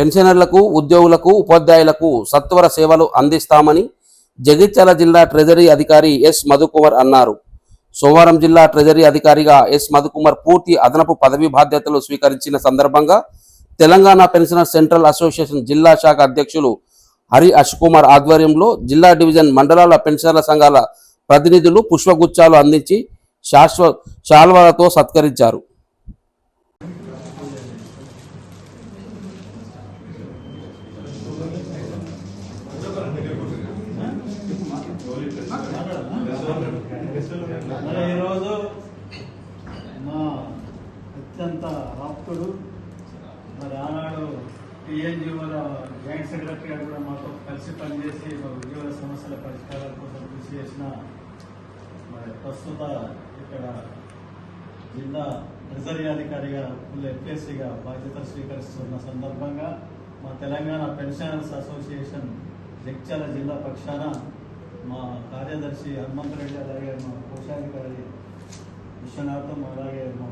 పెన్షనర్లకు, ఉద్యోగులకు, ఉపాధ్యాయులకు సత్వర సేవలు అందిస్తామని జగిత్యాల జిల్లా ట్రెజరీ అధికారి ఎస్ మధుకుమార్ అన్నారు. సోమవారం జిల్లా ట్రెజరీ అధికారిగా ఎస్ మధుకుమార్ పూర్తి అదనపు పదవి బాధ్యతలు స్వీకరించిన సందర్భంగా తెలంగాణ పెన్షనర్ సెంట్రల్ అసోసియేషన్ జిల్లా శాఖ అధ్యక్షులు హరి అశ్కుమార్ ఆధ్వర్యంలో జిల్లా డివిజన్ మండలాల పెన్షనర్ల సంఘాల ప్రతినిధులు పుష్పగుచ్చాలు అందించి శాల్వాలతో సత్కరించారు. ఈరోజు మా అత్యంత ఆప్తుడు మరి ఆనాడు టీఎన్జిఓల జాయింట్ సెక్రటరీ గారు కూడా మాతో కలిసి పనిచేసి మా ఉద్యోగుల సమస్యల పరిష్కారం కోసం కృషి చేసిన మరి ప్రస్తుత ఇక్కడ జిల్లా ట్రెజరీ అధికారిగా ఫుల్ ఎఫ్ఎస్సీగా బాధ్యతలు స్వీకరిస్తున్న సందర్భంగా మా తెలంగాణ పెన్షనర్స్ అసోసియేషన్ జగిత్యాల జిల్లా పక్షాన మా కార్యదర్శి హనుమంతరెడ్డి, అలాగే మా కోశాధికారి విశ్వనాథం, అలాగే మా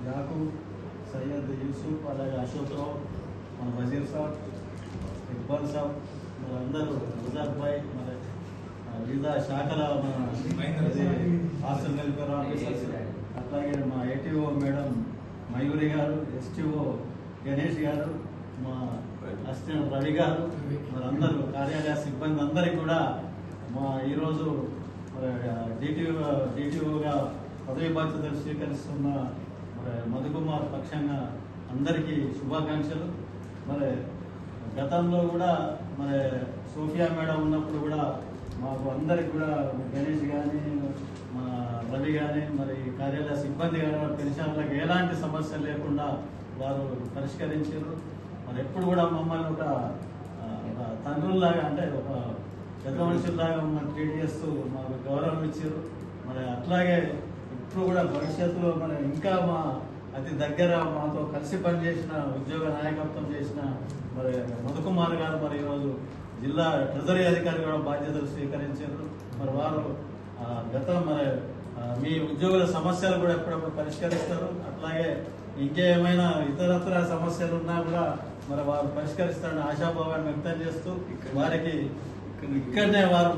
యాకూబ్, సయ్యద్ యూసుఫ్, అలాగే అశోక్ రావు, మన వజీర్ సాబ్, ఇక్బాల్ సాబ్, మనందరూ రుజాక్ భాయ్, మరి వివిధ శాఖల మన హాస్టల్ వెల్ఫేర్ ఆఫీసర్స్, అట్లాగే మా ఏటీఓ మేడం మయూరి గారు, ఎస్టీఓ గణేష్ గారు, మా అసిస్టెంట్ రవి గారు, మరందరూ కార్యాలయ సిబ్బంది అందరికీ కూడా మా ఈరోజు డిటిఓగా పదవి బాధ్యతలు స్వీకరిస్తున్న మధుకుమార్ పక్షంగా అందరికీ శుభాకాంక్షలు. మరి గతంలో కూడా మరి సోఫియా మేడం ఉన్నప్పుడు కూడా మాకు అందరికి కూడా గణేష్ కానీ, మా రవి కానీ, మరి కార్యాలయ సిబ్బంది కానీ పెన్షన్లకు ఎలాంటి సమస్య లేకుండా వారు పరిష్కరించారు. మరి ఎప్పుడు కూడా మమ్మల్ని ఒక తండ్రుల్లాగా, అంటే ఒక పెద్ద మనుషుల్లాగా మమ్మల్ని ట్రీట్ చేస్తూ మాకు గౌరవం ఇచ్చారు. మరి అట్లాగే ఇప్పుడు కూడా భవిష్యత్తులో మరి ఇంకా మా అతి దగ్గర మాతో కలిసి పనిచేసిన, ఉద్యోగ నాయకత్వం చేసిన మరి మధుకుమార్ గారు మరి ఈరోజు జిల్లా ట్రెజరీ అధికారి కూడా బాధ్యతలు స్వీకరించారు. మరి వారు గతం మరి మీ ఉద్యోగుల సమస్యలు కూడా ఎప్పుడప్పుడు పరిష్కరిస్తారు. అట్లాగే ఇంకేమైనా ఇతరత్ర సమస్యలు ఉన్నా కూడా మరి వారు పరిష్కరిస్తారని ఆశాభావాన్ని వ్యక్తం చేస్తూ వారికి ఇక్కడనే వారు